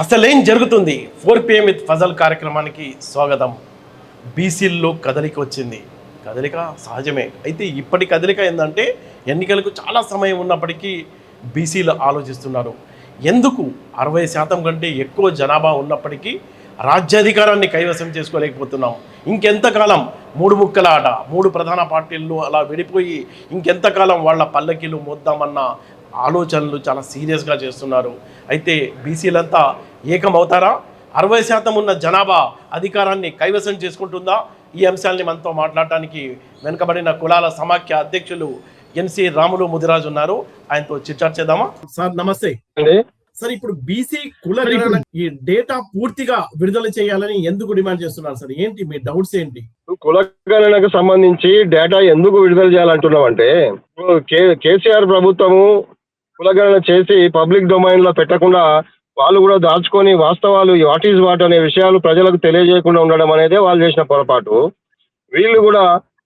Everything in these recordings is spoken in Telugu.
అసలేం జరుగుతుంది 4 PM విత్ ఫజల్ కార్యక్రమానికి స్వాగతం. బీసీల్లో కదలిక వచ్చింది. కదలిక సహజమే. అయితే ఇప్పటి కదలిక ఏంటంటే ఎన్నికలకు చాలా సమయం ఉన్నప్పటికీ బీసీలు ఆలోచిస్తున్నారు. ఎందుకు 60% కంటే ఎక్కువ జనాభా ఉన్నప్పటికీ రాజ్యాధికారాన్ని కైవసం చేసుకోలేకపోతున్నాం? ఇంకెంతకాలం మూడు ముక్కల ఆట, మూడు ప్రధాన పార్టీల్లో అలా విడిపోయి ఇంకెంతకాలం వాళ్ళ పల్లకీలు మోద్దామన్న ఆలోచనలు చాలా సీరియస్గా చేస్తున్నారు. అయితే బీసీలంతా ఏకమవుతారా? 60% ఉన్న జనాభా అధికారాన్ని కైవసం చేసుకుంటుందా? ఈ అంశాలని మనతో మాట్లాడటానికి వెనుకబడిన కులాల సమాఖ్య అధ్యక్షులు ఎన్సి రాములు ముదిరాజు ఉన్నారు. ఆయనతో చిట్చాట్ చేద్దామా? సార్ నమస్తే. సార్, ఇప్పుడు బీసీ కుల ఈ డేటా పూర్తిగా విడుదల చేయాలని ఎందుకు డిమాండ్ చేస్తున్నారు సార్? ఏంటి మీ డౌట్స్ ఏంటి? కులగణనకు సంబంధించి డేటా ఎందుకు విడుదల చేయాలంటున్నాం అంటే, కేసీఆర్ ప్రభుత్వము కులగణన చేసి పబ్లిక్ డొమైన్ లో పెట్టకుండా వాళ్ళు కూడా దాచుకొని వాస్తవాలు వాట్ ఈజ్ వాట్ అనే విషయాలు ప్రజలకు తెలియజేయకుండా ఉండడం అనేదే వాళ్ళు చేసిన పొరపాటు. వీళ్ళు కూడా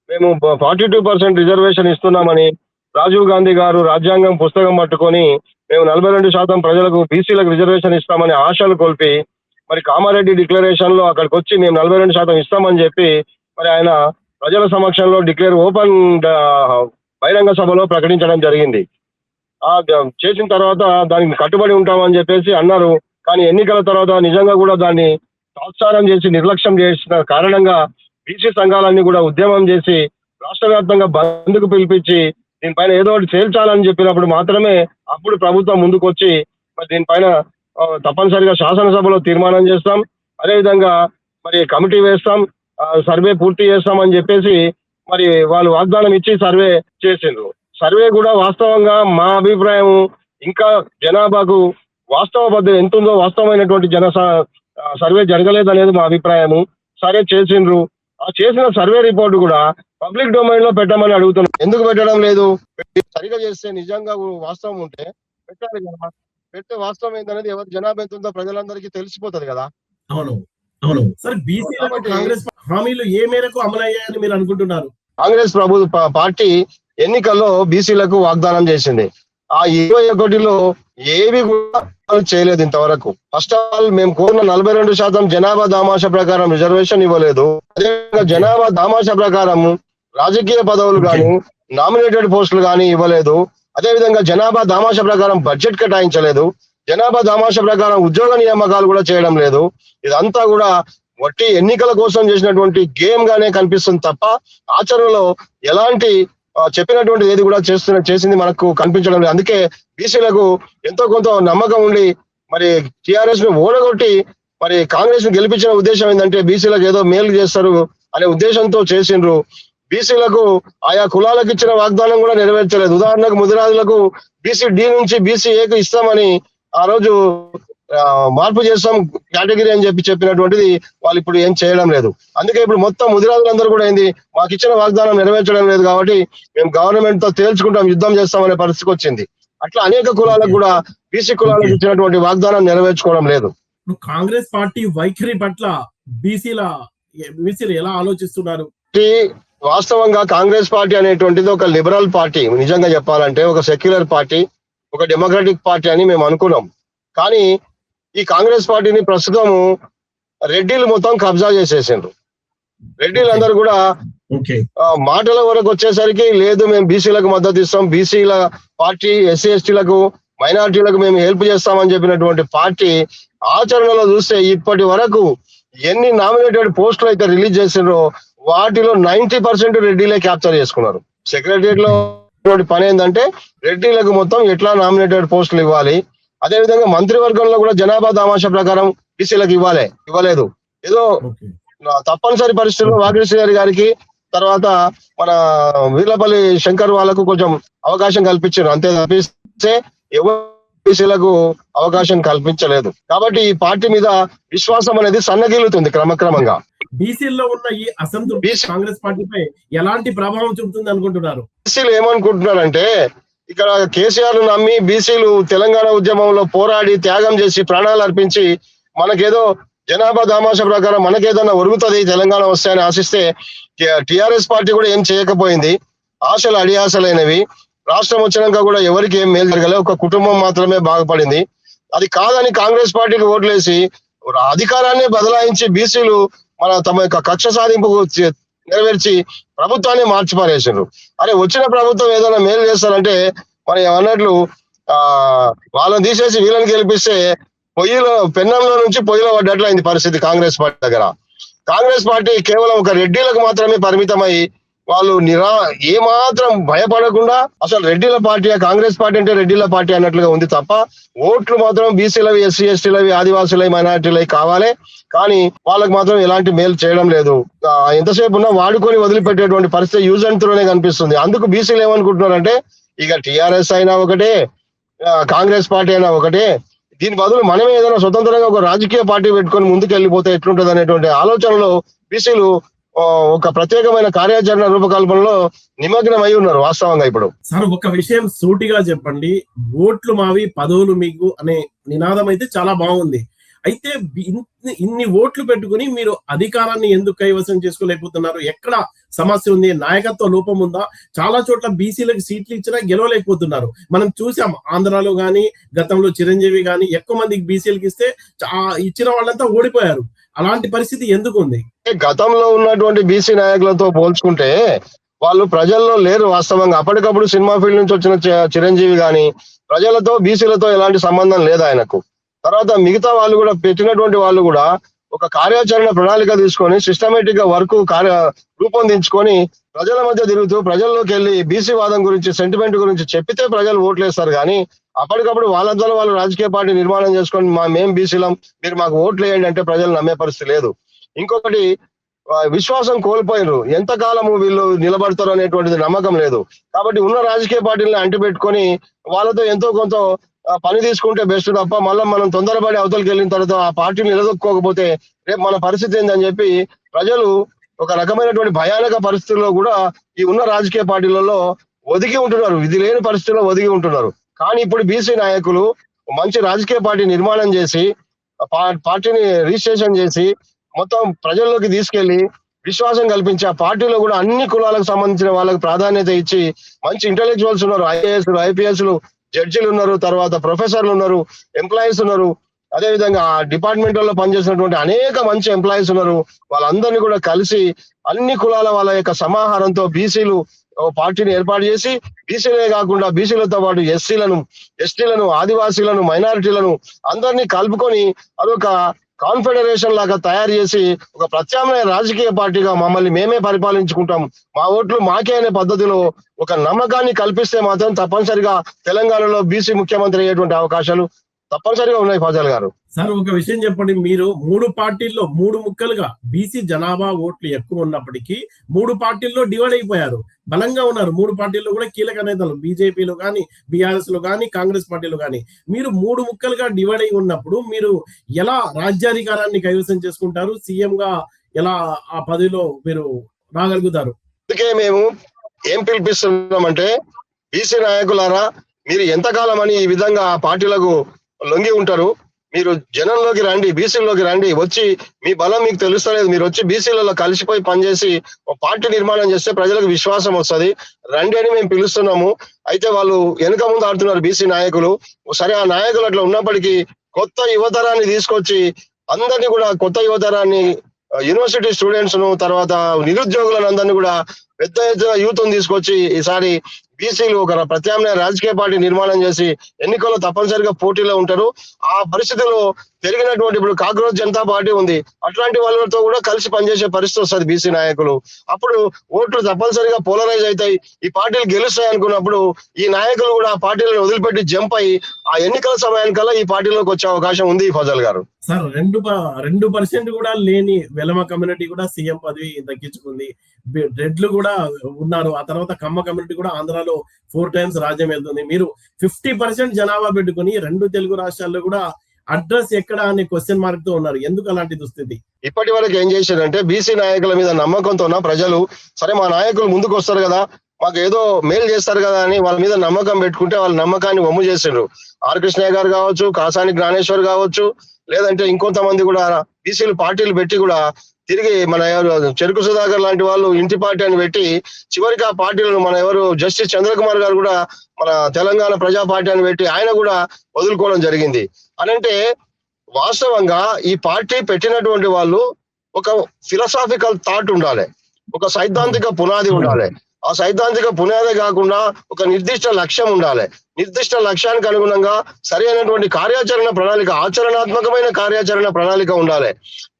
మేము 42% రిజర్వేషన్ ఇస్తున్నామని రాజీవ్ గాంధీ గారు రాజ్యాంగం పుస్తకం పట్టుకొని మేము 42% ప్రజలకు బీసీలకు రిజర్వేషన్ ఇస్తామని ఆశలు కొల్పి, మరి కామారెడ్డి డిక్లరేషన్ లో అక్కడికి వచ్చి మేము 42% ఇస్తామని చెప్పి మరి ఆయన ప్రజల సమక్షంలో ఓపెన్ బహిరంగ సభలో ప్రకటించడం జరిగింది. చేసిన తర్వాత దానికి కట్టుబడి ఉంటామని చెప్పేసి అన్నారు. కానీ ఎన్నికల తర్వాత నిజంగా కూడా దాన్ని తాత్సారం చేసి నిర్లక్ష్యం చేసిన కారణంగా బీసీ సంఘాలన్నీ కూడా ఉద్యమం చేసి రాష్ట్ర వ్యాప్తంగా బంద్కు పిలిపించి దీనిపైన ఏదో ఒకటి తేల్చాలని చెప్పినప్పుడు మాత్రమే అప్పుడు ప్రభుత్వం ముందుకొచ్చి మరి దీనిపైన తప్పనిసరిగా శాసనసభలో తీర్మానం చేస్తాం, అదేవిధంగా మరి కమిటీ వేస్తాం, సర్వే పూర్తి చేస్తాం అని చెప్పేసి మరి వాళ్ళు వాగ్దానం ఇచ్చి సర్వే చేసిండ్రు. సర్వే కూడా వాస్తవంగా మా అభిప్రాయం ఇంకా జనాభాకు వాస్తవ పద్ధతి ఎంత ఉందో వాస్తవమైనటువంటి సర్వే జరగలేదనేది మా అభిప్రాయము. సరే చేసిండ్రు. ఆ చేసిన సర్వే రిపోర్ట్ కూడా పబ్లిక్ డొమైన్ లో పెట్టమని అడుగుతున్నాం. ఎందుకు పెట్టడం లేదు? సరిగా చేస్తే నిజంగా వాస్తవం ఉంటే పెట్టాలి కదా. పెట్టే వాస్తవం ఏంటనేది ఎవరి జనాభా ఎంత ఉందో ప్రజలందరికీ తెలిసిపోతుంది కదా. అవును అవును సార్, బీసీ కాంగ్రెస్ హామీలు ఏ మేరకు అమలయ్యాయని మీరు అనుకుంటున్నారు? కాంగ్రెస్ పార్టీ ఎన్నికల్లో బీసీలకు వాగ్దానం చేసింది. ఆ 21లో ఏవి కూడా చేయలేదు ఇంతవరకు. ఫస్ట్ ఆఫ్ ఆల్ మేము కోరిన 42% జనాభా దామాషా ప్రకారం రిజర్వేషన్ ఇవ్వలేదు. అదేవిధంగా జనాభా దామాషా ప్రకారం రాజకీయ పదవులు కానీ నామినేటెడ్ పోస్టులు కానీ ఇవ్వలేదు. అదేవిధంగా జనాభా దామాషా ప్రకారం బడ్జెట్ కేటాయించలేదు. జనాభా దామాషా ప్రకారం ఉద్యోగ నియామకాలు కూడా చేయడం లేదు. ఇదంతా కూడా వట్టి ఎన్నికల కోసం చేసినటువంటి గేమ్ గానే కనిపిస్తుంది తప్ప ఆచరణలో ఎలాంటి చెప్పినటువంటి ఏది కూడా చేసింది మనకు కనిపించడం లేదు. అందుకే బీసీలకు ఎంతో కొంత నమ్మకం ఉండి మరి టిఆర్ఎస్ ను ఓడగొట్టి మరి కాంగ్రెస్ ను గెలిపించిన ఉద్దేశం ఏంటంటే బీసీలకు ఏదో మేలు చేస్తారు అనే ఉద్దేశంతో చేసిండ్రు. బీసీలకు ఆయా కులాలకు ఇచ్చిన వాగ్దానం కూడా నెరవేర్చలేదు. ఉదాహరణకు ముదిరాజులకు బీసీ డి నుంచి బీసీ ఏకు ఇస్తామని ఆ రోజు మార్పు చేస్తాం కేటగిరీ అని చెప్పినటువంటిది వాళ్ళు ఇప్పుడు ఏం చేయడం లేదు. అందుకే ఇప్పుడు మొత్తం ముదిరాజులందరూ కూడా ఏంది, మాకు ఇచ్చిన వాగ్దానం నెరవేర్చడం లేదు కాబట్టి మేము గవర్నమెంట్ తో తేల్చుకుంటాం, యుద్ధం చేస్తామనే పరిస్థితికి వచ్చింది. అట్లా అనేక కులాలకు కూడా బీసీ కులాలకు ఇచ్చినటువంటి వాగ్దానం నెరవేర్చుకోవడం లేదు. కాంగ్రెస్ పార్టీ వైఖరి పట్ల బీసీలు ఎలా ఆలోచిస్తున్నారు? వాస్తవంగా కాంగ్రెస్ పార్టీ అనేటువంటిది ఒక లిబరల్ పార్టీ. నిజంగా చెప్పాలంటే ఒక సెక్యులర్ పార్టీ, ఒక డెమోక్రటిక్ పార్టీ అని మేము అనుకున్నాం. కానీ ఈ కాంగ్రెస్ పార్టీని ప్రస్తుతం రెడ్డిలు మొత్తం కబ్జా చేసేసిండ్రు. రెడ్డిలందరూ కూడా మాటల వరకు వచ్చేసరికి లేదు మేము బీసీలకు మద్దతు ఇస్తాం, బీసీల పార్టీ, ఎస్సీ ఎస్టీలకు మైనార్టీలకు మేము హెల్ప్ చేస్తామని చెప్పినటువంటి పార్టీ ఆచరణలో చూస్తే ఇప్పటి వరకు ఎన్ని నామినేటెడ్ పోస్టులు అయితే రిలీజ్ చేసిండ్రో వాటిలో 90% రెడ్డిలే క్యాప్చర్ చేసుకున్నారు. సెక్రటరియట్ లో పని ఏంటంటే రెడ్డిలకు మొత్తం ఎట్లా నామినేటెడ్ పోస్టులు ఇవ్వాలి, అదేవిధంగా మంత్రివర్గంలో కూడా జనాభా దామాషా ప్రకారం బీసీలకు ఇవ్వలేదు. ఏదో తప్పనిసరి పరిస్థితుల్లో వాగిశ్రీ గారికి తర్వాత మన వీర్లపల్లి శంకర్ వాళ్ళకు కొంచెం అవకాశం కల్పించారు, అంతే తప్పిస్తే ఎవరు బీసీలకు అవకాశం కల్పించలేదు. కాబట్టి ఈ పార్టీ మీద విశ్వాసం అనేది సన్నగిల్లుతుంది క్రమక్రమంగా. బీసీలో ఉన్న ఈ అసంతృప్తి కాంగ్రెస్ పార్టీపై ఎలాంటి ప్రభావం చూపుతుంది అనుకుంటున్నారు? బీసీలు ఏమనుకుంటున్నారంటే ఇక్కడ కేసీఆర్ నమ్మి బీసీలు తెలంగాణ ఉద్యమంలో పోరాడి త్యాగం చేసి ప్రాణాలు అర్పించి మనకేదో జనాభా దామాషా ప్రకారం మనకేదన్నా ఒరుగుతుంది తెలంగాణ వస్తాయని ఆశిస్తే టిఆర్ఎస్ పార్టీ కూడా ఏం చేయకపోయింది. ఆశలు అడియాసలైనవి. రాష్ట్రం వచ్చినాక కూడా ఎవరికి ఏం మేలు జరగలే, ఒక కుటుంబం మాత్రమే బాగుపడింది. అది కాదని కాంగ్రెస్ పార్టీకి ఓట్లేసి అధికారాన్ని బదలాయించి బీసీలు తమ యొక్క కక్ష సాధింపు నెరవేర్చి ప్రభుత్వాన్ని మార్చిపారేసారు. అరే వచ్చిన ప్రభుత్వం ఏదైనా మేలు చేస్తారంటే మరి అన్నట్లు వాళ్ళని తీసేసి వీళ్ళని గెలిపిస్తే పెన్నంలో నుంచి పొయ్యిలో పడ్డట్లు అయింది పరిస్థితి కాంగ్రెస్ పార్టీ దగ్గర. కాంగ్రెస్ పార్టీ కేవలం ఒక రెడ్డిలకు మాత్రమే పరిమితమై వాళ్ళు ఏమాత్రం భయపడకుండా అసలు రెడ్డిల పార్టీ, కాంగ్రెస్ పార్టీ అంటే రెడ్డిల పార్టీ అన్నట్లుగా ఉంది తప్ప ఓట్లు మాత్రం బీసీలవి, ఎస్సీ ఎస్టీలవి, ఆదివాసులవి, మైనార్టీలవి కావాలి, కానీ వాళ్ళకి మాత్రం ఎలాంటి మేలు చేయడం లేదు. ఎంతసేపు ఉన్నా వాడుకొని వదిలిపెట్టేటువంటి పరిస్థితి యూజ్ అండ్ త్రోనే కనిపిస్తుంది. అందుకు బీసీలు ఏమనుకుంటున్నారంటే ఇక టీఆర్ఎస్ అయినా ఒకటే, కాంగ్రెస్ పార్టీ అయినా ఒకటే, దీని బదులు మనమే ఏదైనా స్వతంత్రంగా ఒక రాజకీయ పార్టీ పెట్టుకొని ముందుకు వెళ్ళిపోతే ఎట్లుంటది అనేటువంటి ఆలోచనలో బీసీలు ఒక ప్రత్యేకమైన కార్యాచరణ రూపకల్పనలో నిమగ్నం అయి ఉన్నారు వాస్తవంగా. ఇప్పుడు సార్ ఒక విషయం సూటిగా చెప్పండి, ఓట్లు మావి పదవులు మీకు అనే నినాదం అయితే చాలా బాగుంది. అయితే ఇన్ని ఓట్లు పెట్టుకుని మీరు అధికారాన్ని ఎందుకు కైవసం చేసుకోలేకపోతున్నారు? ఎక్కడ సమస్య ఉంది? నాయకత్వ లోపం ఉందా? చాలా చోట్ల బీసీలకు సీట్లు ఇచ్చినా గెలవలేకపోతున్నారు. మనం చూసాం ఆంధ్రాలో గానీ, గతంలో చిరంజీవి గానీ ఎక్కువ మందికి బీసీలకు ఇస్తే ఇచ్చిన వాళ్ళంతా ఓడిపోయారు. అలాంటి పరిస్థితి ఎందుకు ఉంది? గతంలో ఉన్నటువంటి బీసీ నాయకులతో పోల్చుకుంటే వాళ్ళు ప్రజల్లో లేరు వాస్తవంగా. అప్పటికప్పుడు సినిమా ఫీల్డ్ నుంచి వచ్చిన చిరంజీవి గాని ప్రజలతో, బీసీలతో ఎలాంటి సంబంధం లేదు ఆయనకు. తర్వాత మిగతా వాళ్ళు కూడా పెట్టినటువంటి వాళ్ళు కూడా ఒక కార్యాచరణ ప్రణాళిక తీసుకొని సిస్టమేటిక్ గా రూపొందించుకొని ప్రజల మధ్య తిరుగుతూ ప్రజల్లోకి వెళ్ళి బీసీ వాదం గురించి, సెంటిమెంట్ గురించి చెప్పితే ప్రజలు ఓట్లేస్తారు. కానీ అప్పటికప్పుడు వాళ్ళంతా వాళ్ళు రాజకీయ పార్టీ నిర్మాణం చేసుకొని మేం బీసీలం, మీరు మాకు ఓట్లు వేయండి అంటే ప్రజలు నమ్మే పరిస్థితి లేదు. ఇంకొకటి విశ్వాసం కోల్పోయారు. ఎంతకాలము వీళ్ళు నిలబడతారు అనేటువంటిది నమ్మకం లేదు. కాబట్టి ఉన్న రాజకీయ పార్టీలను అంటిపెట్టుకొని వాళ్ళతో ఎంతో కొంత పని తీసుకుంటే బెస్ట్ తప్ప మళ్ళీ మనం తొందరపడి అవతలకి వెళ్ళిన తర్వాత ఆ పార్టీని నిలదొక్కోకపోతే రేపు మన పరిస్థితి ఏందని చెప్పి ప్రజలు ఒక రకమైనటువంటి భయానక పరిస్థితుల్లో కూడా ఈ ఉన్న రాజకీయ పార్టీలలో ఒదిగి ఉంటున్నారు. ఇది లేని పరిస్థితుల్లో ఒదిగి ఉంటున్నారు. కానీ ఇప్పుడు బీసీ నాయకులు మంచి రాజకీయ పార్టీ నిర్మాణం చేసి పార్టీని రిజిస్ట్రేషన్ చేసి మొత్తం ప్రజల్లోకి తీసుకెళ్లి విశ్వాసం కల్పించి ఆ పార్టీలో కూడా అన్ని కులాలకు సంబంధించిన వాళ్ళకి ప్రాధాన్యత ఇచ్చి మంచి ఇంటెలెక్చువల్స్ ఉన్నారు, ఐఏఎస్లు, ఐపీఎస్లు, జడ్జిలు ఉన్నారు, తర్వాత ప్రొఫెసర్లు ఉన్నారు, ఎంప్లాయీస్ ఉన్నారు, అదేవిధంగా ఆ డిపార్ట్మెంట్లలో పనిచేసినటువంటి అనేక మంచి ఎంప్లాయీస్ ఉన్నారు. వాళ్ళందరినీ కూడా కలిసి అన్ని కులాల వాళ్ళ యొక్క సమాహారంతో బీసీలు పార్టీని ఏర్పాటు చేసి బీసీలే కాకుండా బీసీలతో పాటు ఎస్సీలను, ఎస్టీలను, ఆదివాసీలను, మైనారిటీలను అందరినీ కలుపుకొని అదొక కాన్ఫెడరేషన్ లాగా తయారు చేసి ఒక ప్రత్యామ్నాయ రాజకీయ పార్టీగా మమ్మల్ని మేమే పరిపాలించుకుంటాం, మా ఓట్లు మాకే అనే పద్ధతిలో ఒక నమ్మకాన్ని కల్పిస్తే మాత్రం తప్పనిసరిగా తెలంగాణలో బీసీ ముఖ్యమంత్రి అయ్యేటువంటి అవకాశాలు తప్పనిసరిగా ఉన్నాయి. ఫజల్ గారు సార్ ఒక విషయం చెప్పండి, మీరు 3 పార్టీల్లో 3 ముక్కలుగా బీసీ జనాభా ఓట్లు ఎక్కువ ఉన్నప్పటికీ 3 పార్టీల్లో డివైడ్ అయిపోయారు, బలంగా ఉన్నారు. 3 పార్టీల్లో కూడా కీలక నేతలు బీజేపీలో కానీ, బీఆర్ఎస్ లో కానీ, కాంగ్రెస్ పార్టీలో కానీ. మీరు 3 ముక్కలుగా డివైడ్ అయి ఉన్నప్పుడు మీరు ఎలా రాజ్యాధికారాన్ని కైవసం చేసుకుంటారు? సీఎం గా ఎలా ఆ పదవిలో మీరు రాగలుగుతారు? అందుకే మేము ఏం పిలిపిస్తున్నామంటే బీసీ నాయకులారా, మీరు ఎంతకాలం అని ఈ విధంగా పార్టీలకు లొంగి ఉంటారు? మీరు జనంలోకి రండి, బీసీలోకి రండి, వచ్చి మీ బలం మీకు తెలుస్తలేదు, మీరు వచ్చి బీసీలలో కలిసిపోయి పనిచేసి ఒక పార్టీ నిర్మాణం చేస్తే ప్రజలకు విశ్వాసం వస్తుంది, రండి అని మేము పిలుస్తున్నాము. అయితే వాళ్ళు వెనుక ముందు ఆడుతున్నారు బీసీ నాయకులు. సరే, ఆ నాయకులు అట్లా ఉన్నప్పటికీ కొత్త యువతరాన్ని తీసుకొచ్చి అందరినీ కూడా, కొత్త యువతరాన్ని, యూనివర్సిటీ స్టూడెంట్స్ ను, తర్వాత నిరుద్యోగులను అందరినీ కూడా పెద్ద ఎత్తున యూత్ తీసుకొచ్చి ఈసారి బీసీలు ఒక ప్రత్యామ్నాయ రాజకీయ పార్టీ నిర్మాణం చేసి ఎన్నికల్లో తప్పనిసరిగా పోటీలో ఉంటారు. ఆ పరిస్థితిలో పెరిగినటువంటి ఇప్పుడు కాంగ్రెస్ జనతా పార్టీ ఉంది, అట్లాంటి వాళ్ళతో కూడా కలిసి పనిచేసే పరిస్థితి వస్తుంది బీసీ నాయకులు. అప్పుడు ఓట్లు తప్పనిసరిగా పోలరైజ్ అవుతాయి, ఈ పార్టీలు గెలుస్తాయి అనుకున్నప్పుడు ఈ నాయకులు కూడా ఆ పార్టీలను వదిలిపెట్టి జంప్ అయ్యి ఆ ఎన్నికల సమయానికల్లా ఈ పార్టీలోకి వచ్చే అవకాశం ఉంది. ఫజల్ గారు సార్ 2% కూడా లేని వెలమ కమ్యూనిటీ కూడా సీఎం పదవి దక్కించుకుంది, రెడ్లు కూడా ఉన్నారు, ఆ తర్వాత కమ్మ కమ్యూనిటీ కూడా ఆంధ్రాలో 4 times రాజ్యం వెళ్తుంది. మీరు 50% జనాభా పెట్టుకుని 2 తెలుగు రాష్ట్రాల్లో కూడా అడ్రస్ ఎక్కడ అనే క్వశ్చన్ మార్క్ తో ఉన్నారు. ఎందుకు అలాంటి దుస్థితి? ఇప్పటి వరకు ఏం చేశారంటే బీసీ నాయకుల మీద నమ్మకంతో ఉన్న ప్రజలు, సరే మా నాయకులు ముందుకు వస్తారు కదా, మాకు ఏదో మేలు చేస్తారు కదా అని వాళ్ళ మీద నమ్మకం పెట్టుకుంటే వాళ్ళ నమ్మకాన్ని వమ్ము చేసిండ్రు. ఆర్ కృష్ణయ్య గారు కావచ్చు, కాసాని జ్ఞానేశ్వర్ కావచ్చు, లేదంటే ఇంకొంతమంది కూడా బీసీలు పార్టీలు పెట్టి కూడా తిరిగి మన చెరుకు సుధాకర్ లాంటి వాళ్ళు ఇంటి పార్టీ అని పెట్టి చివరికి ఆ పార్టీలను మన జస్టిస్ చంద్రకుమార్ గారు కూడా మన తెలంగాణ ప్రజా పార్టీ అని పెట్టి ఆయన కూడా వదులుకోవడం జరిగింది. అని అంటే వాస్తవంగా ఈ పార్టీ పెట్టినటువంటి వాళ్ళు ఒక ఫిలసాఫికల్ థాట్ ఉండాలి, ఒక సైద్ధాంతిక పునాది ఉండాలి. ఆ సైద్ధాంతిక పునాది కాకుండా ఒక నిర్దిష్ట లక్ష్యం ఉండాలి. నిర్దిష్ట లక్ష్యానికి అనుగుణంగా సరి అయినటువంటి కార్యాచరణ ప్రణాళిక, ఆచరణాత్మకమైన కార్యాచరణ ప్రణాళిక ఉండాలి.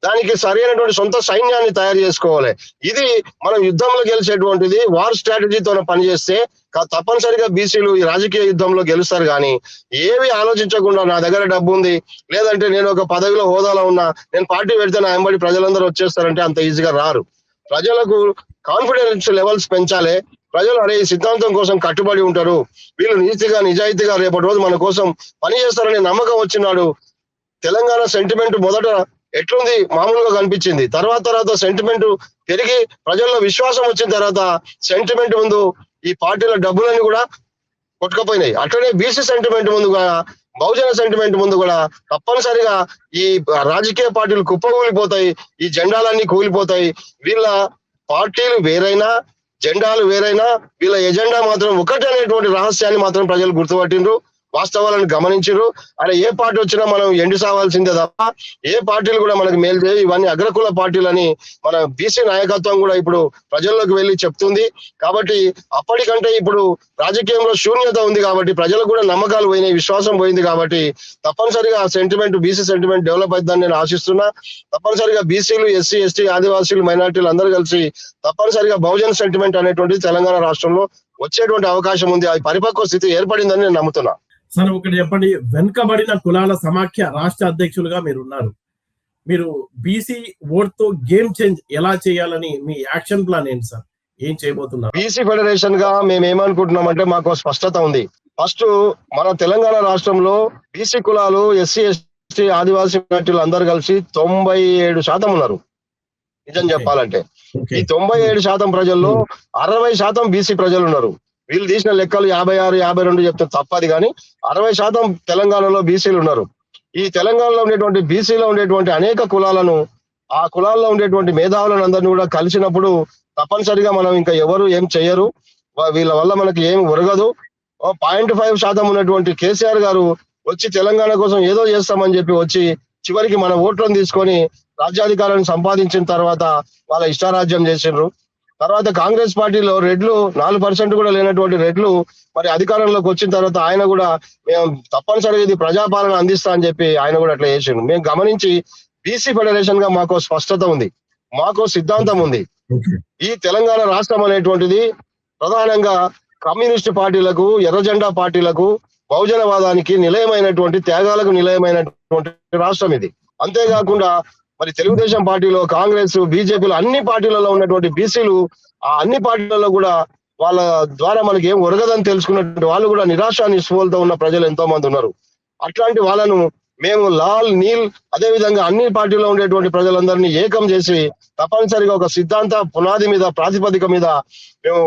దానికి సరి అయినటువంటి సొంత సైన్యాన్ని తయారు చేసుకోవాలి. ఇది మనం యుద్ధంలో గెలిచేటువంటిది వార్ స్ట్రాటజీతో పనిచేస్తే తప్పనిసరిగా బీసీలు ఈ రాజకీయ యుద్ధంలో గెలుస్తారు. కానీ ఏవి ఆలోచించకుండా నా దగ్గర డబ్బు ఉంది, లేదంటే నేను ఒక పదవిలో హోదాలో ఉన్నా, నేను పార్టీ పెడితే నా వెంబడి ప్రజలందరూ వచ్చేస్తారంటే అంత ఈజీగా రారు. ప్రజలకు కాన్ఫిడెన్స్ లెవెల్స్ పెంచాలి. ప్రజలు అరే ఈ సిద్ధాంతం కోసం కట్టుబడి ఉంటారు, వీళ్ళు నీతిగా నిజాయితీగా రేపటి రోజు మన కోసం పని చేస్తారనే నమ్మకం వచ్చినాడు. తెలంగాణ సెంటిమెంట్ మొదట ఎట్లుంది మామూలుగా కనిపించింది, తర్వాత సెంటిమెంట్ పెరిగి ప్రజల్లో విశ్వాసం వచ్చిన తర్వాత సెంటిమెంట్ ముందు ఈ పార్టీల డబ్బులన్నీ కూడా కొట్టుకపోయినాయి. అట్లనే బీసీ సెంటిమెంట్ ముందు కూడా, బహుజన సెంటిమెంట్ ముందు కూడా తప్పనిసరిగా ఈ రాజకీయ పార్టీలు కుప్పకూలిపోతాయి, ఈ జెండాలన్నీ కూలిపోతాయి. వీళ్ళ పార్టీలు వేరైనా జెండాలు వేరైనా వీళ్ళ ఎజెండా మాత్రం ఒకటి అనేటువంటి రహస్యాన్ని మాత్రం ప్రజలు గుర్తుపట్టిండ్రు, వాస్తవాలను గమనించారు. అరే ఏ పార్టీ వచ్చినా మనం ఎండి సావాల్సిందే తప్ప ఏ పార్టీలు కూడా మనకు మేలు చేయి, ఇవన్నీ అగ్రకుల పార్టీలని మన బీసీ నాయకత్వం కూడా ఇప్పుడు ప్రజల్లోకి వెళ్ళి చెప్తుంది. కాబట్టి అప్పటికంటే ఇప్పుడు రాజకీయంలో శూన్యత ఉంది కాబట్టి ప్రజలకు కూడా నమ్మకాలు పోయినాయి, విశ్వాసం పోయింది. కాబట్టి తప్పనిసరిగా ఆ సెంటిమెంట్, బీసీ సెంటిమెంట్ డెవలప్ అవుతుందని నేను ఆశిస్తున్నా. తప్పనిసరిగా బీసీలు, ఎస్సీ, ఎస్టీ, ఆదివాసీలు, మైనార్టీలు అందరూ కలిసి తప్పనిసరిగా బహుజన సెంటిమెంట్ అనేటువంటిది తెలంగాణ రాష్ట్రంలో వచ్చేటువంటి అవకాశం ఉంది. అది పరిపక్వ స్థితి ఏర్పడిందని నేను నమ్ముతున్నా. సార్ ఒకటి చెప్పండి, వెనుకబడిన కులాల సమాఖ్య రాష్ట్ర అధ్యక్షులుగా మీరు ఉన్నారు. మీరు బీసీ ఓట్ తో గేమ్ చేంజ్ ఎలా చేయాలని మీ యాక్షన్ ప్లాన్ ఏంటి సార్? ఏం చేయబోతున్నారు? బీసీ ఫెడరేషన్ గా మేము ఏమనుకుంటున్నామంటే మాకు స్పష్టత ఉంది. ఫస్ట్ మన తెలంగాణ రాష్ట్రంలో బీసీ కులాలు, ఎస్సీ, ఎస్టీ, ఆదివాసీ మైనార్టీలు అందరూ కలిసి 97% ఉన్నారు. నిజం చెప్పాలంటే ఈ 97% ప్రజల్లో 60% బీసీ ప్రజలు ఉన్నారు. వీళ్ళు తీసిన లెక్కలు 56, 52 చెప్తే తప్పది, కానీ 60% తెలంగాణలో బీసీలు ఉన్నారు. ఈ తెలంగాణలో ఉండేటువంటి బీసీలో ఉండేటువంటి అనేక కులాలను, ఆ కులాల్లో ఉండేటువంటి మేధావులను అందరినీ కూడా కలిసినప్పుడు తప్పనిసరిగా మనం ఇంకా ఎవరు ఏం చెయ్యరు, వీళ్ళ వల్ల మనకి ఏం ఒరగదు. 0.5% ఉన్నటువంటి కేసీఆర్ గారు వచ్చి తెలంగాణ కోసం ఏదో చేస్తామని చెప్పి వచ్చి చివరికి మన ఓట్లను తీసుకొని రాజ్యాధికారాన్ని సంపాదించిన తర్వాత వాళ్ళ ఇష్టారాజ్యం చేసిండ్రు. తర్వాత కాంగ్రెస్ పార్టీలో రెడ్లు 4% కూడా లేనటువంటి రెడ్లు మరి అధికారంలోకి వచ్చిన తర్వాత ఆయన కూడా మేము తప్పనిసరిగా ఇది ప్రజాపాలన అందిస్తా అని చెప్పి ఆయన కూడా అట్లా చేసిండు. మేము గమనించి బీసీ ఫెడరేషన్ గా మాకు స్పష్టత ఉంది, మాకు సిద్ధాంతం ఉంది. ఈ తెలంగాణ రాష్ట్రం అనేటువంటిది ప్రధానంగా కమ్యూనిస్ట్ పార్టీలకు, ఎర్రజెండా పార్టీలకు, బహుజనవాదానికి నిలయమైనటువంటి, త్యాగాలకు నిలయమైనటువంటి రాష్ట్రం ఇది. అంతేకాకుండా మరి తెలుగుదేశం పార్టీలో, కాంగ్రెస్, బీజేపీలో అన్ని పార్టీలలో ఉన్నటువంటి బీసీలు ఆ అన్ని పార్టీలలో కూడా వాళ్ళ ద్వారా మనకి ఏం ఒరగదని తెలుసుకున్నటువంటి వాళ్ళు కూడా నిరాశ నిస్పృహలతో ఉన్న ప్రజలు ఎంతో మంది ఉన్నారు. అట్లాంటి వాళ్ళను మేము లాల్, నీల్, అదే విధంగా అన్ని పార్టీలో ఉండేటువంటి ప్రజలందరినీ ఏకం చేసి తప్పనిసరిగా ఒక సిద్ధాంత పునాది మీద, ప్రాతిపదిక మీద మేము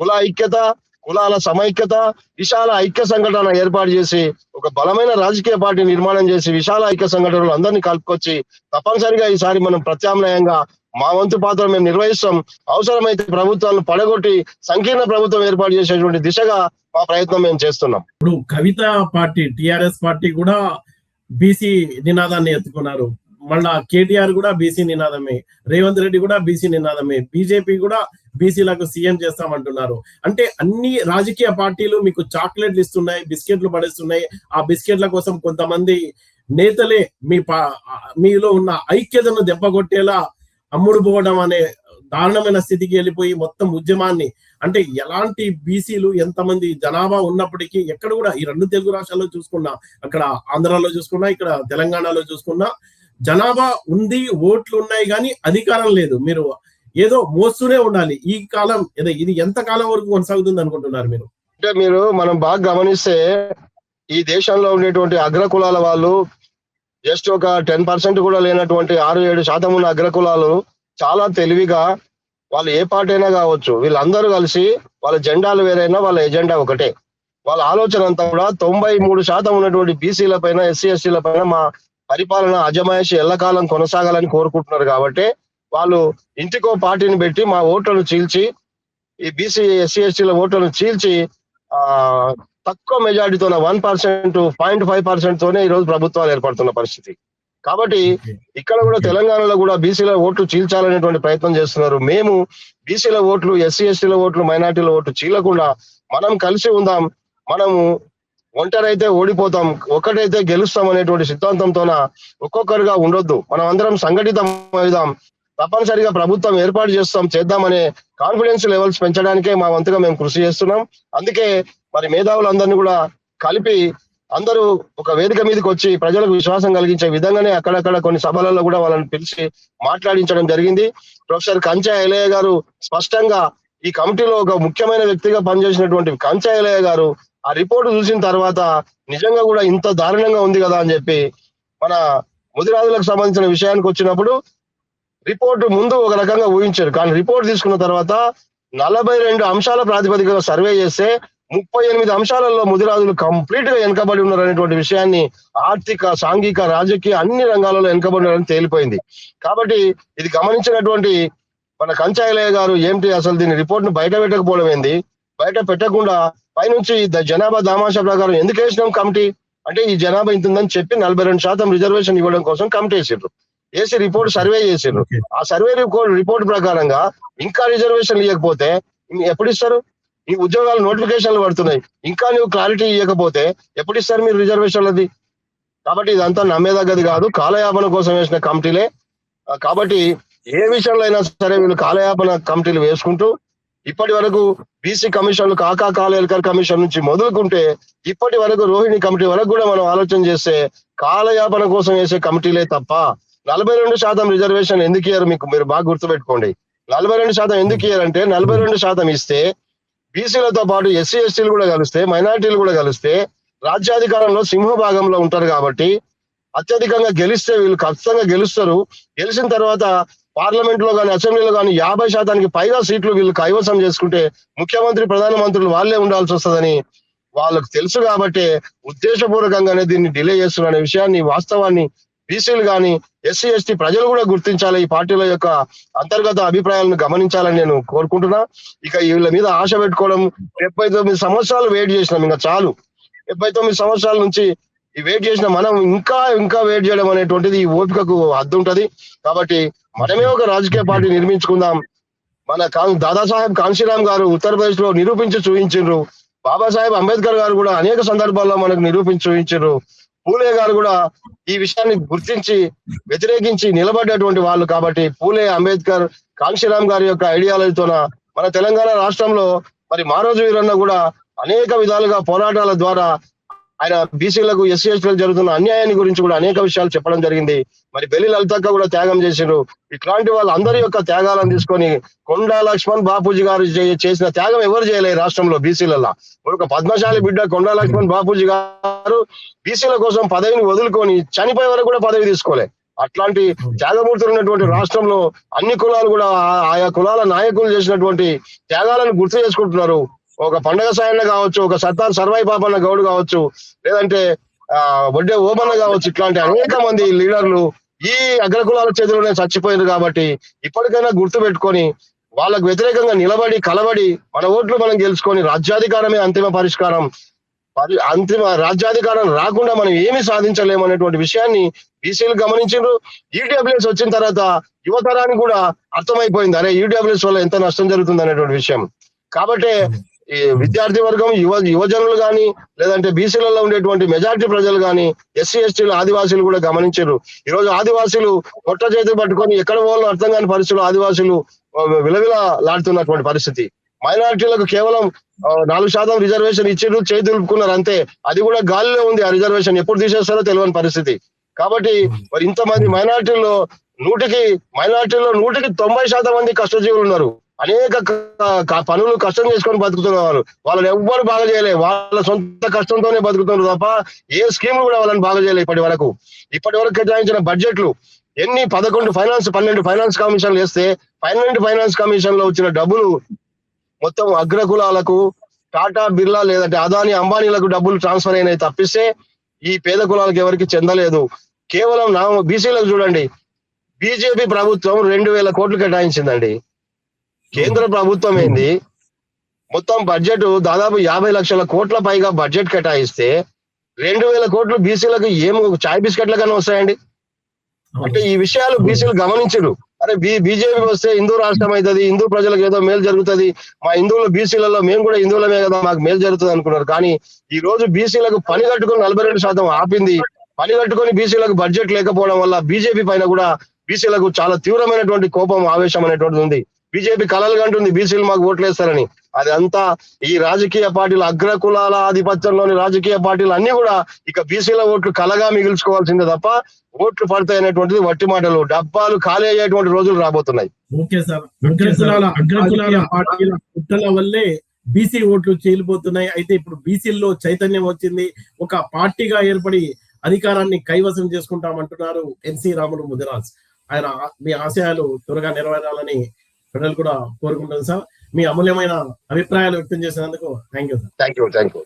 కుల ఐక్యత, కులాల సమైక్యత, విశాల ఐక్య సంఘటన ఏర్పాటు చేసి ఒక బలమైన రాజకీయ పార్టీ నిర్మాణం చేసి విశాల ఐక్య సంఘటనలు అందరినీ కలుపుకొచ్చి తప్పనిసరిగా ఈసారి మనం ప్రత్యామ్నాయంగా మా వంతు పాత్ర మేము నిర్వహిస్తాం. అవసరమైతే ప్రభుత్వాలను పడగొట్టి సంకీర్ణ ప్రభుత్వం ఏర్పాటు చేసేటువంటి దిశగా మా ప్రయత్నం మేము చేస్తున్నాం. ఇప్పుడు కవిత పార్టీ, టిఆర్ఎస్ పార్టీ కూడా బీసీ నినాదాన్ని ఎత్తుకున్నారు. మళ్ళా కేటీఆర్ కూడా బీసీ నినాదమే, రేవంత్ రెడ్డి కూడా బీసీ నినాదమే, బీజేపీ కూడా బీసీలకు సీఎం చేస్తామంటున్నారు. అంటే అన్ని రాజకీయ పార్టీలు మీకు చాక్లెట్లు ఇస్తున్నాయి, బిస్కెట్లు పడేస్తున్నాయి. ఆ బిస్కెట్ల కోసం కొంతమంది నేతలే మీలో ఉన్న ఐక్యతను దెబ్బకొట్టేలా అమ్ముడు పోవడం అనే దారుణమైన స్థితికి వెళ్ళిపోయి మొత్తం ఉద్యమాన్ని, అంటే ఎలాంటి బీసీలు ఎంతమంది జనాభా ఉన్నప్పటికీ ఎక్కడ కూడా ఈ 2 తెలుగు రాష్ట్రాల్లో చూసుకున్నా, అక్కడ ఆంధ్రాలో చూసుకున్నా, ఇక్కడ తెలంగాణలో చూసుకున్నా జనాభా ఉంది, ఓట్లు ఉన్నాయి, కానీ అధికారం లేదు. మీరు ఏదో మోస్తూనే ఉండాలి. ఈ కాలం ఇది ఎంత కాలం వరకు కొనసాగుతుంది అనుకుంటున్నారు మీరు? అంటే మనం బాగా గమనిస్తే ఈ దేశంలో ఉండేటువంటి అగ్రకులాల వాళ్ళు జస్ట్ ఒక 10% కూడా లేనటువంటి 6-7% ఉన్న అగ్రకులాలు చాలా తెలివిగా, వాళ్ళు ఏ పార్టీ అయినా కావచ్చు, వీళ్ళందరూ కలిసి వాళ్ళ జెండాలు వేరైనా వాళ్ళ ఎజెండా ఒకటే. వాళ్ళ ఆలోచన అంతా కూడా 93% ఉన్నటువంటి బీసీల పైన, ఎస్సీ, ఎస్టీల పైన మా పరిపాలన అజమాయిషి ఎల్లకాలం కొనసాగాలని కోరుకుంటున్నారు. కాబట్టి వాళ్ళు ఇంటికో పార్టీని పెట్టి మా ఓట్లను చీల్చి, ఈ బీసీ, ఎస్సీ, ఎస్టీల ఓట్లను చీల్చి తక్కువ మెజారిటీతో 1%, 0.5% తోనే ఈ రోజు ప్రభుత్వాలు ఏర్పడుతున్న పరిస్థితి. కాబట్టి ఇక్కడ కూడా తెలంగాణలో కూడా బీసీల ఓట్లు చీల్చాలనేటువంటి ప్రయత్నం చేస్తున్నారు. మేము బీసీల ఓట్లు, ఎస్సీ ఎస్టీల ఓట్లు, మైనార్టీల ఓట్లు చీలకుండా మనం కలిసి ఉందాం, మనము ఒంటరైతే ఓడిపోతాం, ఒక్కటైతే గెలుస్తాం అనేటువంటి సిద్ధాంతంతోన ఒక్కొక్కరుగా ఉండొద్దు, మనం అందరం సంఘటితం అవుదాం, తప్పనిసరిగా ప్రభుత్వం ఏర్పాటు చేద్దామనే కాన్ఫిడెన్స్ లెవెల్స్ పెంచడానికే మా వంతుగా మేము కృషి చేస్తున్నాం. అందుకే మరి మేధావులందరినీ కూడా కలిపి అందరూ ఒక వేదిక మీదకి వచ్చి ప్రజలకు విశ్వాసం కలిగించే విధంగానే అక్కడక్కడ కొన్ని సభలలో కూడా వాళ్ళని పిలిచి మాట్లాడించడం జరిగింది. ప్రొఫెసర్ కంచా ఎలయ్య గారు స్పష్టంగా ఈ కమిటీలో ఒక ముఖ్యమైన వ్యక్తిగా పనిచేసినటువంటి కంచా ఎలయ్య గారు ఆ రిపోర్టు చూసిన తర్వాత నిజంగా కూడా ఇంత దారుణంగా ఉంది కదా అని చెప్పి మన ముదిరాజులకు సంబంధించిన విషయానికి వచ్చినప్పుడు రిపోర్టు ముందు ఒక రకంగా ఊహించారు, కానీ రిపోర్ట్ తీసుకున్న తర్వాత 42 అంశాల ప్రాతిపదికగా సర్వే చేస్తే 38 అంశాలలో ముదిరాజులు కంప్లీట్ గా వెనుకబడి ఉన్నారు అనేటువంటి విషయాన్ని, ఆర్థిక, సాంఘిక, రాజకీయ అన్ని రంగాలలో వెనుకబడి ఉన్నారని తేలిపోయింది. కాబట్టి ఇది గమనించినటువంటి మన కంచా ఎలయ్య గారు ఏంటి అసలు దీని రిపోర్ట్ ను బయట పెట్టకపోవడం ఏంది, బయట పెట్టకుండా పైనుంచి జనాభా దామాషా ప్రకారం ఎందుకు వేసినాం కమిటీ అంటే ఈ జనాభా ఇంత ఉందని చెప్పి 42% రిజర్వేషన్ ఇవ్వడం కోసం కమిటీ వేసిండ్రు, వేసి రిపోర్ట్ సర్వే చేసిండ్రు. ఆ సర్వే రిపోర్ట్ ప్రకారంగా ఇంకా రిజర్వేషన్ ఇవ్వకపోతే ఎప్పుడు ఇస్తారు? ఈ ఉద్యోగాలు నోటిఫికేషన్లు పడుతున్నాయి, ఇంకా నువ్వు క్లారిటీ ఇవ్వకపోతే ఎప్పుడు ఇస్తారు మీరు రిజర్వేషన్లది? కాబట్టి ఇదంతా నమ్మేదగ్గది కాదు, కాలయాపన కోసం వేసిన కమిటీలే. కాబట్టి ఏ విషయంలో అయినా సరే వీళ్ళు కాలయాపన కమిటీలు వేసుకుంటూ ఇప్పటి వరకు బీసీ కమిషన్లు కాకా కాలేకర్ కమిషన్ నుంచి మొదలుకుంటే ఇప్పటి వరకు రోహిణి కమిటీ వరకు కూడా మనం ఆలోచన చేస్తే కాలయాపన కోసం వేసే కమిటీలే తప్ప 42% రిజర్వేషన్ ఎందుకు ఇయ్యారు? మీరు బాగా గుర్తుపెట్టుకోండి. 42% ఎందుకు ఇయ్యారంటే 42% ఇస్తే బీసీలతో పాటు ఎస్సీ ఎస్టీలు కూడా కలిస్తే, మైనారిటీలు కూడా కలిస్తే రాజ్యాధికారంలో సింహభాగంలో ఉంటారు. కాబట్టి అత్యధికంగా గెలిస్తే వీళ్ళు ఖచ్చితంగా గెలుస్తారు. గెలిచిన తర్వాత పార్లమెంట్ లో కానీ అసెంబ్లీలో కానీ 50% పైగా సీట్లు వీళ్ళు కైవసం చేసుకుంటే ముఖ్యమంత్రి, ప్రధానమంత్రులు వాళ్ళే ఉండాల్సి వస్తుందని వాళ్ళకు తెలుసు. కాబట్టి ఉద్దేశపూర్వకంగానే దీన్ని డిలే చేస్తున్న విషయాన్ని, వాస్తవాన్ని బీసీలు కానీ ఎస్సీ ఎస్టీ ప్రజలు కూడా గుర్తించాలి, ఈ పార్టీల యొక్క అంతర్గత అభిప్రాయాలను గమనించాలని నేను కోరుకుంటున్నా. ఇక వీళ్ళ మీద ఆశ పెట్టుకోవడం, 79 సంవత్సరాలు వెయిట్ చేసినాం, ఇంకా చాలు. 79 సంవత్సరాల నుంచి ఈ వెయిట్ చేసిన మనం ఇంకా వెయిట్ చేయడం అనేటువంటిది ఈ ఓపికకు హద్దు ఉంటది. కాబట్టి మనమే ఒక రాజకీయ పార్టీ నిర్మించుకుందాం. మన దాదాసాహెబ్ కాన్షీరామ్ గారు ఉత్తరప్రదేశ్ లో నిరూపించి చూపించారు, బాబాసాహెబ్ అంబేద్కర్ గారు కూడా అనేక సందర్భాల్లో మనకు నిరూపించి చూపించారు, పూలే గారు కూడా ఈ విషయాన్ని గుర్తించి వ్యతిరేకించి నిలబడ్డటువంటి వాళ్ళు. కాబట్టి పూలే, అంబేద్కర్, కాన్షీరామ్ గారి యొక్క ఐడియాలజీతోన మన తెలంగాణ రాష్ట్రంలో మరి మారోజు వీరన్న కూడా అనేక విధాలుగా పోరాటాల ద్వారా ఆయన బీసీలకు, ఎస్సీ ఎస్టీలకు జరుగుతున్న అన్యాయాన్ని గురించి కూడా అనేక విషయాలు చెప్పడం జరిగింది. మరి బెల్లి లలితక్క కూడా త్యాగం చేసిండ్రు. ఇట్లాంటి వాళ్ళందరి యొక్క త్యాగాలను తీసుకొని కొండా లక్ష్మణ్ బాపూజీ గారు చేసిన త్యాగం ఎవరు చేయలేదు రాష్ట్రంలో బీసీలలో. ఒక పద్మశాలి బిడ్డ కొండా లక్ష్మణ్ బాపూజీ గారు బీసీల కోసం పదవిని వదులుకొని చనిపోయే వరకు కూడా పదవి తీసుకోలే. అట్లాంటి త్యాగమూర్తులు ఉన్నటువంటి రాష్ట్రంలో అన్ని కులాలు కూడా ఆయా కులాల నాయకులు చేసినటువంటి త్యాగాలను గుర్తు చేసుకుంటున్నారు. ఒక పండగ సాయన్న కావచ్చు, ఒక సర్దార్ సర్వాయి పాపన్న గౌడ్ కావచ్చు, లేదంటే వడ్డే ఓమన్న కావచ్చు, ఇట్లాంటి అనేక మంది లీడర్లు ఈ అగ్రకులాల చేతిలోనే చచ్చిపోయారు. కాబట్టి ఇప్పటికైనా గుర్తు పెట్టుకొని వాళ్ళకు వ్యతిరేకంగా నిలబడి కలబడి మన ఓట్లు మనం గెలుచుకొని రాజ్యాధికారమే అంతిమ పరిష్కారం, అంతిమ రాజ్యాధికారం రాకుండా మనం ఏమీ సాధించలేము అనేటువంటి విషయాన్ని బీసీలు గమనించారు. ఈడబ్ల్యూఎస్ వచ్చిన తర్వాత యువతరానికి కూడా అర్థమైపోయింది, అరే ఈడబ్ల్యూఎస్ వల్ల ఎంత నష్టం జరుగుతుంది అనేటువంటి విషయం. కాబట్టి ఈ విద్యార్థి వర్గం, యువజనులు కానీ, లేదంటే బీసీలలో ఉండేటువంటి మెజారిటీ ప్రజలు కానీ, ఎస్సీ ఎస్టీలు, ఆదివాసీలు కూడా గమనించారు. ఈ రోజు ఆదివాసీలు పొట్ట చేతి పట్టుకొని ఎక్కడ పోవాలో అర్థం కాని పరిస్థితులు ఆదివాసీలు విలవిలలాడుతున్నటువంటి పరిస్థితి. మైనారిటీలకు కేవలం 4% రిజర్వేషన్ ఇచ్చిండ్రు, చేయి దులుపుకున్నారు అంతే. అది కూడా గాలిలో ఉంది. ఆ రిజర్వేషన్ ఎప్పుడు తీసేస్తారో తెలియని పరిస్థితి. కాబట్టి మరి ఇంతమంది మైనారిటీలో 100% మంది కష్టజీవులు ఉన్నారు. అనేక పనులు కష్టం చేసుకొని బతుకుతున్నారు. వాళ్ళని ఎవ్వరు బాగా చేయలేదు, వాళ్ళ సొంత కష్టంతోనే బతుకుతున్నారు తప్ప ఏ స్కీములు కూడా వాళ్ళని బాగా చేయలేదు. ఇప్పటి వరకు కేటాయించిన బడ్జెట్లు ఎన్ని 12 ఫైనాన్స్ కమిషన్లు వేస్తే 12 ఫైనాన్స్ కమిషన్ లో వచ్చిన డబ్బులు మొత్తం అగ్రకులాలకు, టాటా బిర్లా లేదంటే అదాని అంబానీలకు డబ్బులు ట్రాన్స్ఫర్ అయినాయి తప్పిస్తే ఈ పేద కులాలకు ఎవరికి చెందలేదు. కేవలం బీసీలకు చూడండి, బీజేపీ ప్రభుత్వం 2000 కోట్లు కేటాయించిందండి. కేంద్ర ప్రభుత్వం ఏంది, మొత్తం బడ్జెట్ దాదాపు 50 లక్షల కోట్ల పైగా బడ్జెట్ కేటాయిస్తే 2,000 కోట్లు బీసీలకు ఏం చాయ్ బిస్కెట్ల కన్నా వస్తాయండి. అంటే ఈ విషయాలు బీసీలు గమనించరు. అరే బీజేపీ వస్తే హిందూ రాష్ట్రం అవుతుంది, హిందూ ప్రజలకు ఏదో మేలు జరుగుతుంది, మా హిందువులు బీసీలలో మేము కూడా హిందువులమే కదా మాకు మేలు జరుగుతుంది అనుకున్నారు. కానీ ఈ రోజు బీసీలకు పని కట్టుకుని 42% ఆపింది. పని కట్టుకొని బీసీలకు బడ్జెట్ లేకపోవడం వల్ల బీజేపీ పైన కూడా బీసీలకు చాలా తీవ్రమైనటువంటి కోపం, ఆవేశం అనేటువంటిది ఉంది. బీజేపీ కలలు కంటుంది బీసీలు మాకు ఓట్లేస్తారని. అది అంతా ఈ రాజకీయ పార్టీలు, అగ్రకులాల ఆధిపత్యంలోని రాజకీయ పార్టీలు అన్ని కూడా ఇక బీసీల ఓట్లు కలగా మిగిల్చుకోవాల్సిందే తప్ప ఓట్లు పడతాయి అనేటువంటిది వట్టి మాటలు. డబ్బాలు ఖాళీ అయ్యేటువంటి రోజులు రాబోతున్నాయి. ఓకే సార్, అగ్రకులాల పార్టీల కుట్రల వల్లే బీసీ ఓట్లు చీలిపోతున్నాయి. అయితే ఇప్పుడు బీసీల్లో చైతన్యం వచ్చింది, ఒక పార్టీగా ఏర్పడి అధికారాన్ని కైవసం చేసుకుంటామంటున్నారు ఎన్సీ రాములు ముదిరాజ్. ఆయన మీ ఆశయాలు త్వరగా నెరవేరాలని ప్రజలు కూడా కోరుకుంటుంది సార్. మీ అమూల్యమైన అభిప్రాయాలు వ్యక్తం చేసినందుకు thank you sir. Thank you.